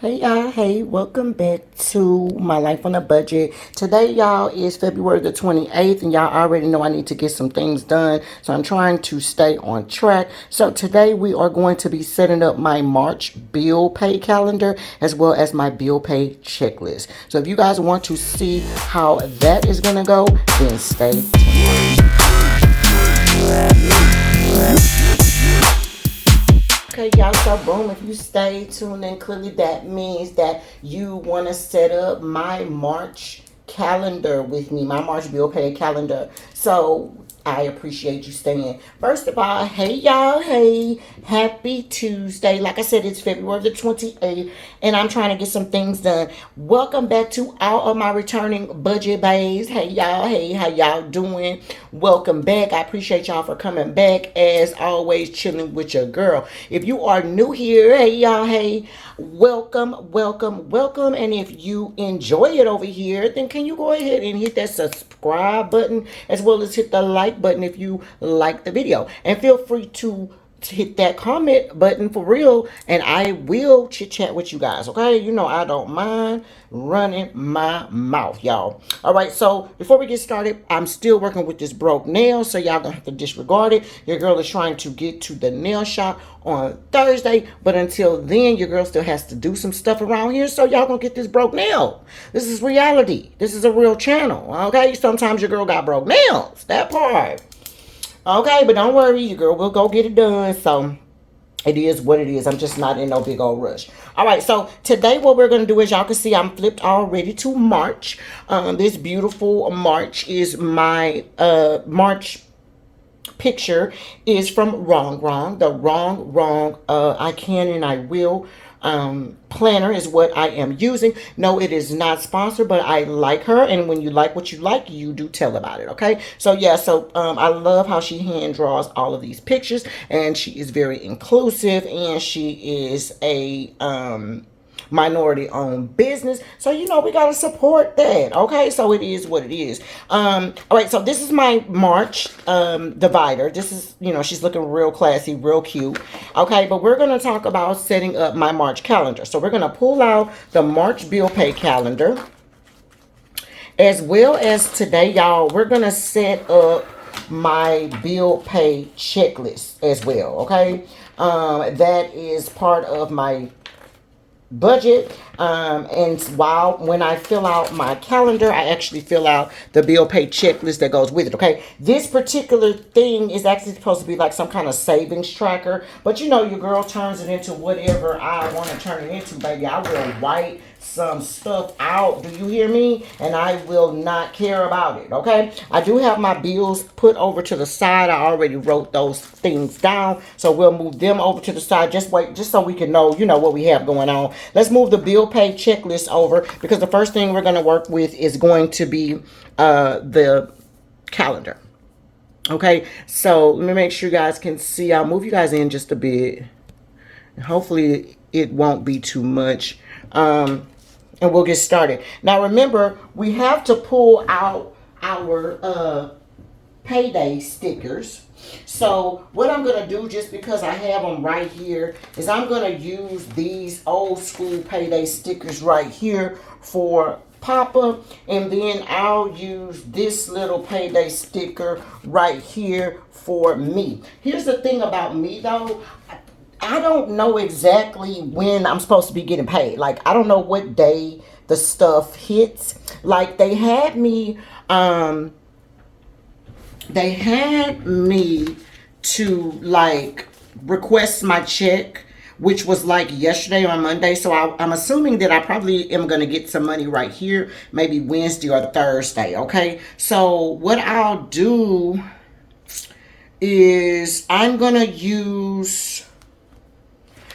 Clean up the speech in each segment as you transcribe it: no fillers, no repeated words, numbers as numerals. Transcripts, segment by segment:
Hey y'all, hey, welcome back to my life on a budget. Today, y'all, is February the 28th, and y'all already know I need to get some things done, so I'm trying to stay on track. So today we are going to be setting up my March bill pay calendar as well as my bill pay checklist. So if you guys want to see how that is gonna go, then stay tuned. Okay, y'all, so boom, if you stay tuned in, clearly that means that you want to set up my March calendar with me, my March bill pay calendar. So I appreciate you staying. First of all, hey y'all, hey, happy Tuesday. Like I said, it's February the 28th, and I'm trying to get some things done. Welcome back to all of my returning budget bays. Hey y'all, hey, how y'all doing? Welcome back. I appreciate y'all for coming back. As always, chilling with your girl. If you are new here, hey y'all, hey, welcome, welcome, welcome. And if you enjoy it over here, then can you go ahead and hit that subscribe button as well as hit the like button if you like the video. And feel free to hit that comment button for real, and I will chit chat with you guys. Okay, you know I don't mind running my mouth, y'all. All right, so before we get started, I'm still working with this broke nail, so y'all gonna have to disregard it. Your girl is trying to get to the nail shop on Thursday, but until then, your girl still has to do some stuff around here, so y'all gonna get this broke nail. This is reality. This is a real channel. Okay, sometimes your girl got broke nails. That part. Okay, but don't worry, your girl will go get it done. So it is what it is. I'm just not in no big old rush. All right, so today what we're going to do is, y'all can see I'm flipped already to March. This beautiful March is my March picture is from the wrong I can and I will planner is what I am using. No, it is not sponsored, but I like her, and when you like what you like, you do tell about it. Okay, so yeah, so I love how she hand draws all of these pictures, and she is very inclusive, and she is a minority owned business, so you know we got to support that. Okay, so it is what it is. All right, so this is my March divider. This is, you know, she's looking real classy, real cute. Okay, but we're going to talk about setting up my March calendar. So we're going to pull out the March bill pay calendar, as well as today, y'all, we're going to set up my bill pay checklist as well. Okay, that is part of my budget. And while when I fill out my calendar, I actually fill out the bill pay checklist that goes with it. Okay, this particular thing is actually supposed to be like some kind of savings tracker, but you know your girl turns it into whatever I want to turn it into, baby. I will write some stuff out, do you hear me? And I will not care about it. Okay, I do have my bills put over to the side. I already wrote those things down, so we'll move them over to the side. Just wait, just so we can know, you know, what we have going on. Let's move the bill pay checklist over, because the first thing we're going to work with is going to be the calendar. Okay, so let me make sure you guys can see. I'll move you guys in just a bit. Hopefully it won't be too much. And we'll get started. Now remember, we have to pull out our payday stickers. So what I'm going to do, just because I have them right here, is I'm going to use these old school payday stickers right here for Papa, and then I'll use this little payday sticker right here for me. Here's the thing about me though, I don't know exactly when I'm supposed to be getting paid. Like, I don't know what day the stuff hits. Like, they had me to like request my check, which was like yesterday or Monday. So I'm assuming that I probably am going to get some money right here, maybe Wednesday or Thursday. Okay, so what I'll do is I'm going to use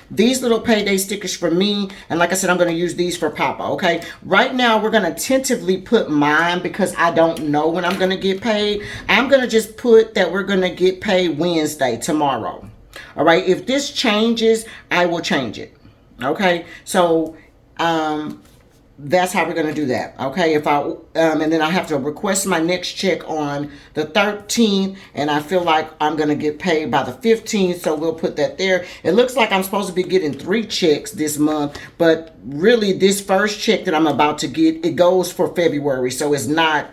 these little payday stickers for me, and like I said, I'm going to use these for Papa. Okay, right now we're going to tentatively put mine, because I don't know when I'm going to get paid. I'm going to just put that we're going to get paid Wednesday, tomorrow. All right, if this changes, I will change it. Okay, so that's how we're going to do that. Okay. If I, and then I have to request my next check on the 13th, and I feel like I'm going to get paid by the 15th. So we'll put that there. It looks like I'm supposed to be getting 3 checks this month, but really this first check that I'm about to get, it goes for February. So it's not,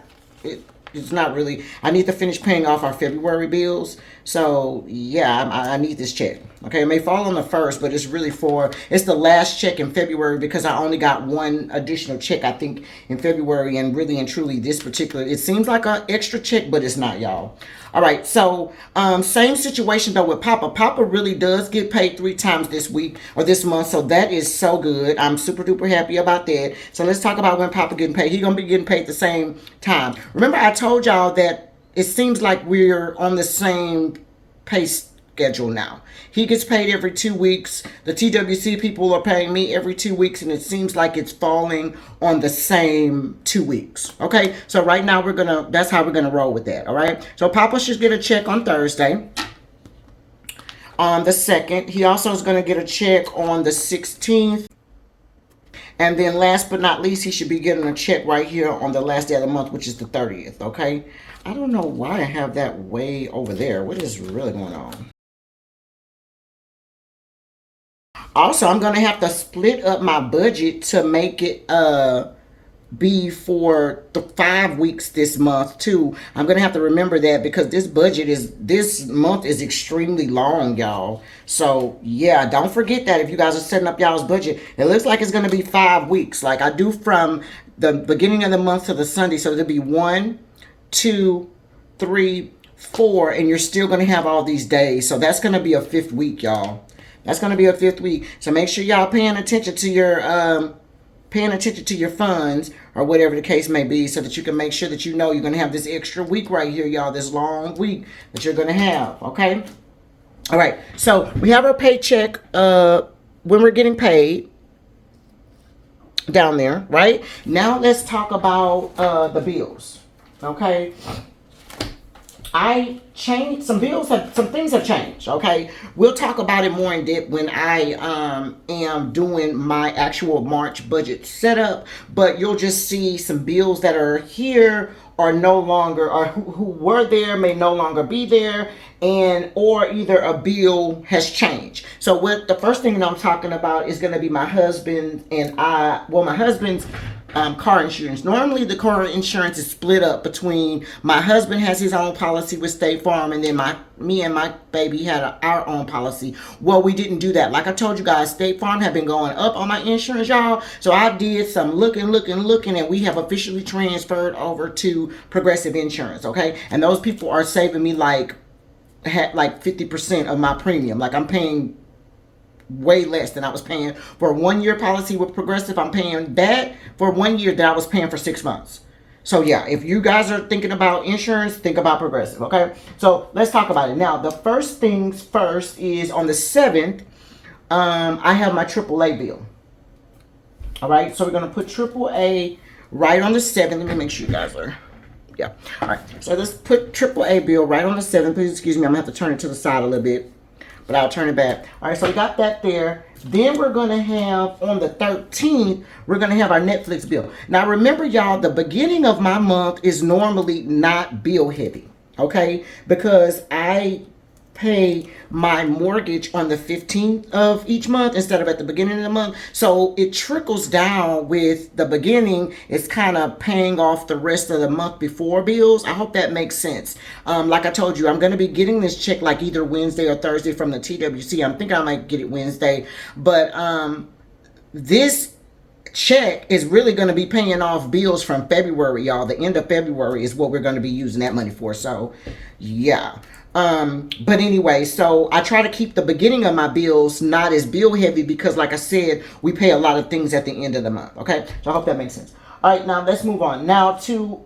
it's not really, I need to finish paying off our February bills. So yeah, I need this check. Okay, it may fall on the 1st, but it's really it's the last check in February, because I only got 1 additional check, I think, in February. And really and truly, this particular, it seems like an extra check, but it's not, y'all. All right, so same situation though with Papa. Papa really does get paid 3 times this week or this month, so that is so good. I'm super duper happy about that. So let's talk about when Papa getting paid. He's gonna be getting paid the same time. Remember, I told y'all that it seems like we're on the same pay schedule now. He gets paid every 2 weeks. The TWC people are paying me every 2 weeks, and it seems like it's falling on the same 2 weeks. Okay, so right now that's how we're gonna roll with that. All right, so Papa should get a check on Thursday, on the 2nd. He also is gonna get a check on the 16th. And then last but not least, he should be getting a check right here on the last day of the month, which is the 30th, okay? I don't know why I have that way over there. What is really going on? Also, I'm going to have to split up my budget to make it be for the 5 weeks this month too. I'm gonna have to remember that, because this month is extremely long, y'all. So yeah, don't forget that if you guys are setting up y'all's budget. It looks like it's gonna be 5 weeks. Like I do from the beginning of the month to the Sunday. So it'll be 1, 2, 3, 4, and you're still gonna have all these days. So that's gonna be a 5th week, y'all. That's gonna be a 5th week. So make sure y'all paying attention to your funds, or whatever the case may be, so that you can make sure that you know you're going to have this extra week right here, y'all, this long week that you're going to have, okay? All right, so we have our paycheck when we're getting paid down there, right? Now let's talk about the bills, okay? I changed some things have changed. Okay, we'll talk about it more in depth when I am doing my actual March budget setup. But you'll just see some bills that are here are no longer, or who were there may no longer be there, and or either a bill has changed. So what the first thing that I'm talking about is going to be my husband and my husband's car insurance. Normally the car insurance is split up between, my husband has his own policy with State Farm, and then me and my baby had our own policy. Well, we didn't do that. Like I told you guys, State Farm have been going up on my insurance, y'all. So I did some looking, and we have officially transferred over to Progressive Insurance, okay? And those people are saving me like 50% of my premium. Like I'm paying way less than I was paying for a 1-year policy with Progressive. I'm paying that for 1 year that I was paying for 6 months. So yeah, if you guys are thinking about insurance, think about Progressive, okay? So let's talk about it. Now, the first things first is on the 7th, I have my AAA bill. All right, so we're going to put AAA right on the 7th. Let me make sure you guys are, yeah. All right, so let's put AAA bill right on the 7th. Please excuse me, I'm going to have to turn it to the side a little bit, but I'll turn it back. All right, so we got that there. Then we're going to have, on the 13th, we're going to have our Netflix bill. Now, remember, y'all, the beginning of my month is normally not bill heavy, okay? Because I pay my mortgage on the 15th of each month instead of at the beginning of the month. So it trickles down with the beginning. It's kind of paying off the rest of the month before bills. I hope that makes sense. Like I told you, I'm going to be getting this check like either Wednesday or Thursday from the TWC. I'm thinking I might get it Wednesday. But this check is really going to be paying off bills from February, y'all. The end of February is what we're going to be using that money for. So yeah. But anyway, so I try to keep the beginning of my bills not as bill heavy, because like I said, we pay a lot of things at the end of the month. Okay, so I hope that makes sense. All right, now let's move on. Now to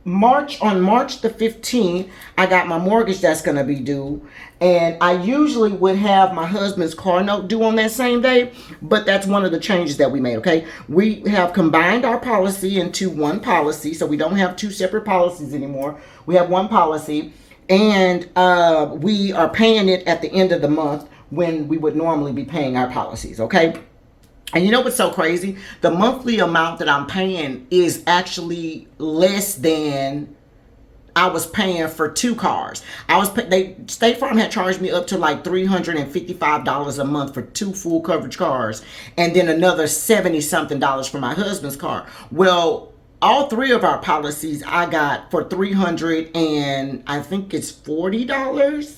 March the 15th, I got my mortgage that's going to be due. And I usually would have my husband's car note due on that same day, but that's one of the changes that we made, okay? We have combined our policy into one policy, so we don't have two separate policies anymore. We have one policy. And we are paying it at the end of the month when we would normally be paying our policies, okay? And you know what's so crazy? The monthly amount that I'm paying is actually less than I was paying for two cars. State Farm had charged me up to like $355 a month for two full coverage cars, and then another 70 something dollars for my husband's car. Well, all three of our policies I got for 300 and I think it's $40.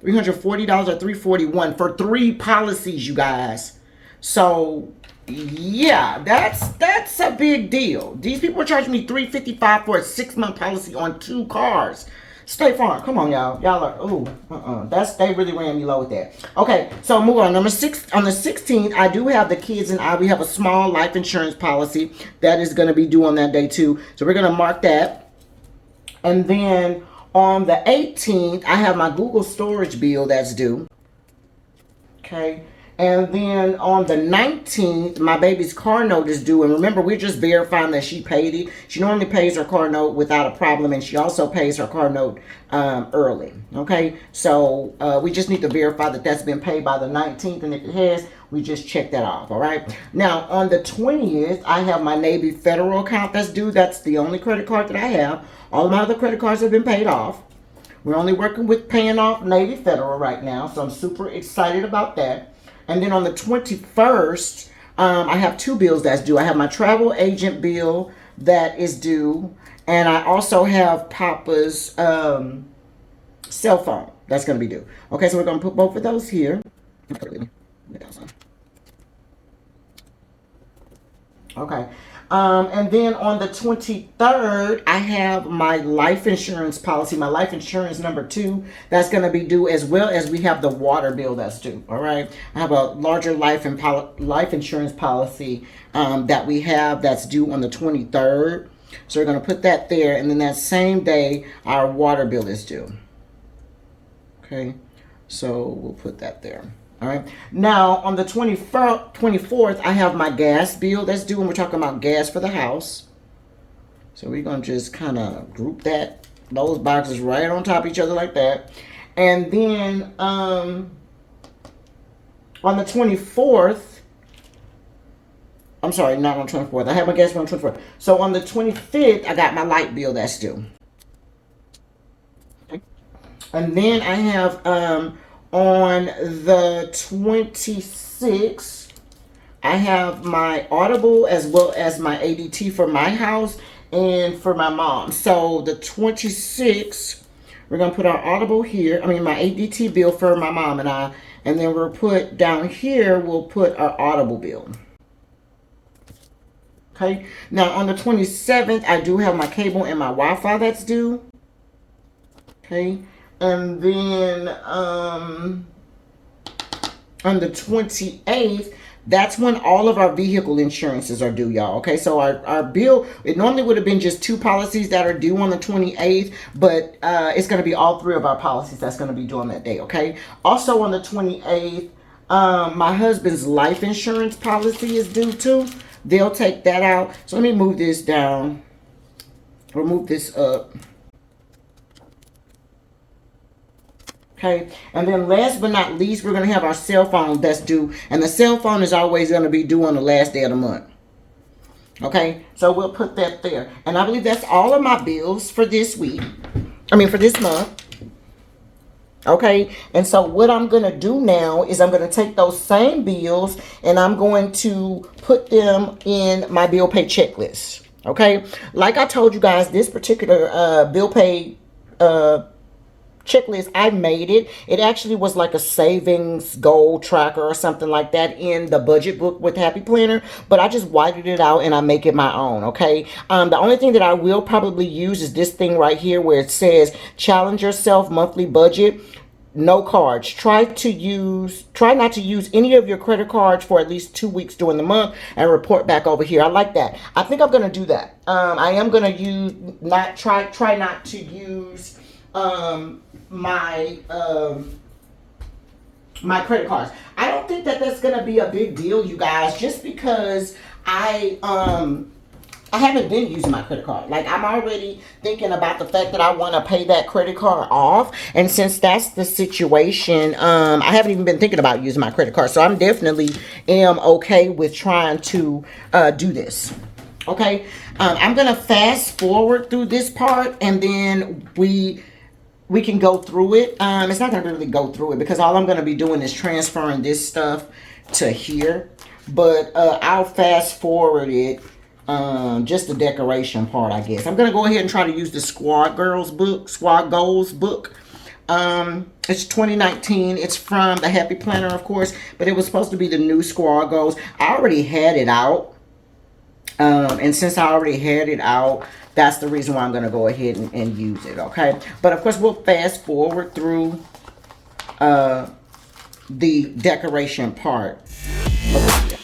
$340 or 341 for three policies, you guys. So yeah, that's a big deal. These people are charging me $355 for a 6-month policy on two cars. State Farm, come on, y'all. Y'all are they really ran me low with that. Okay, so move on. Number 6 on the 16th, I do have the kids and we have a small life insurance policy that is going to be due on that day too. So we're going to mark that, and then on the 18th, I have my Google storage bill that's due. Okay. And then on the 19th, my baby's car note is due. And remember, we're just verifying that she paid it. She normally pays her car note without a problem. And she also pays her car note early. Okay. So we just need to verify that that's been paid by the 19th. And if it has, we just check that off. All right. Now, on the 20th, I have my Navy Federal account that's due. That's the only credit card that I have. All of my other credit cards have been paid off. We're only working with paying off Navy Federal right now. So I'm super excited about that. And then on the 21st, I have two bills that's due. I have my travel agent bill that is due. And I also have Papa's cell phone that's going to be due. Okay, so we're going to put both of those here. Okay. And then on the 23rd, I have my life insurance policy, my life insurance number 2, that's going to be due, as well as we have the water bill that's due. All right. I have a larger life insurance policy that we have that's due on the 23rd. So we're going to put that there. And then that same day, our water bill is due. Okay. So we'll put that there. All right. Now, on the 24th, I have my gas bill that's due, and we're talking about gas for the house. So we're going to just kind of group those boxes right on top of each other like that. And then on the 24th, I'm sorry, not on the 24th. I have my gas bill on the 24th. So on the 25th, I got my light bill that's due. Okay. And then I have... on the 26th, I have my Audible as well as my ADT for my house and for my mom. So the 26th, we're going to put our Audible here. My ADT bill for my mom and I. And then we'll put down here, we'll put our Audible bill. Okay. Now on the 27th, I do have my cable and my Wi-Fi that's due. Okay. And then on the 28th, that's when all of our vehicle insurances are due, y'all. Okay, so our bill, it normally would have been just 2 policies that are due on the 28th, but it's going to be all 3 of our policies that's going to be due on that day, okay? Also on the 28th, my husband's life insurance policy is due too. They'll take that out. So let me move this down, or move this up. Okay, and then last but not least, we're going to have our cell phone that's due. And the cell phone is always going to be due on the last day of the month. Okay, so we'll put that there. And I believe that's all of my bills for this week. For this month. Okay, and so what I'm going to do now is I'm going to take those same bills and I'm going to put them in my bill pay checklist. Okay, like I told you guys, this particular bill pay checklist, I made it. It actually was like a savings goal tracker or something like that in the budget book with Happy Planner, but I just whited it out and I make it my own. Okay. The only thing that I will probably use is this thing right here where it says challenge yourself monthly budget. No cards. Try not to use any of your credit cards for at least 2 weeks during the month and report back over here. I like that. I think I'm going to do that. I am going to try not to use my credit cards. I don't think that that's gonna be a big deal, you guys, just because I I haven't been using my credit card. Like, I'm already thinking about the fact that I want to pay that credit card off. And since that's the situation, I haven't even been thinking about using my credit card. So I'm definitely am okay with trying to do this. Okay. I'm going to fast forward through this part, and then we can go through it. It's not going to really go through it because all I'm going to be doing is transferring this stuff to here. But I'll fast forward it. Just the decoration part, I guess. I'm going to go ahead and try to use the Squad Goals book. It's 2019. It's from the Happy Planner, of course. But it was supposed to be the new Squad Goals. I already had it out. And since I already had it out, that's the reason why I'm going to go ahead and use it, okay? But, of course, we'll fast forward through the decoration part of the video.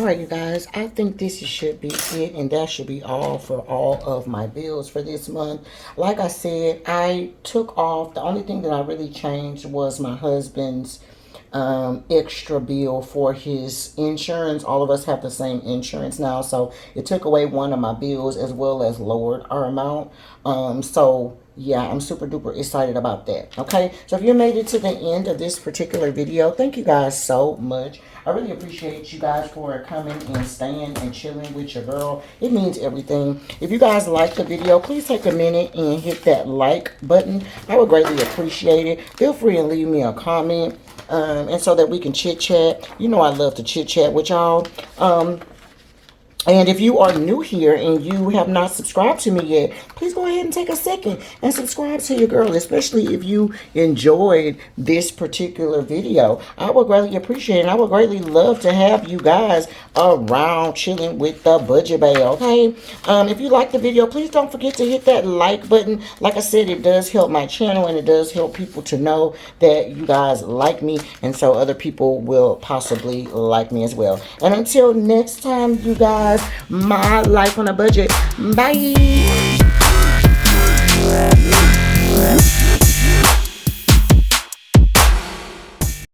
You guys, I think this should be it, and that should be all for all of my bills for this month. Like I said, I took off, the only thing that I really changed was my husband's extra bill for his insurance. All of us have the same insurance now, so it took away one of my bills as well as lowered our amount. So yeah, I'm super duper excited about that. Okay, so if you made it to the end of this particular video, thank you guys so much. I really appreciate you guys for coming and staying and chilling with your girl. It means everything. If you guys like the video, please take a minute and hit that like button. I would greatly appreciate it. Feel free and leave me a comment, and so that we can chit chat. You know I love to chit chat with y'all. And if you are new here and you have not subscribed to me yet, please go ahead and take a second and subscribe to your girl, especially if you enjoyed this particular video. I would greatly appreciate it. I would greatly love to have you guys around chilling with the Budget Bae, okay? If you like the video, please don't forget to hit that like button. Like I said, it does help my channel, and it does help people to know that you guys like me, and so other people will possibly like me as well. And until next time, you guys, my life on a budget. Bye.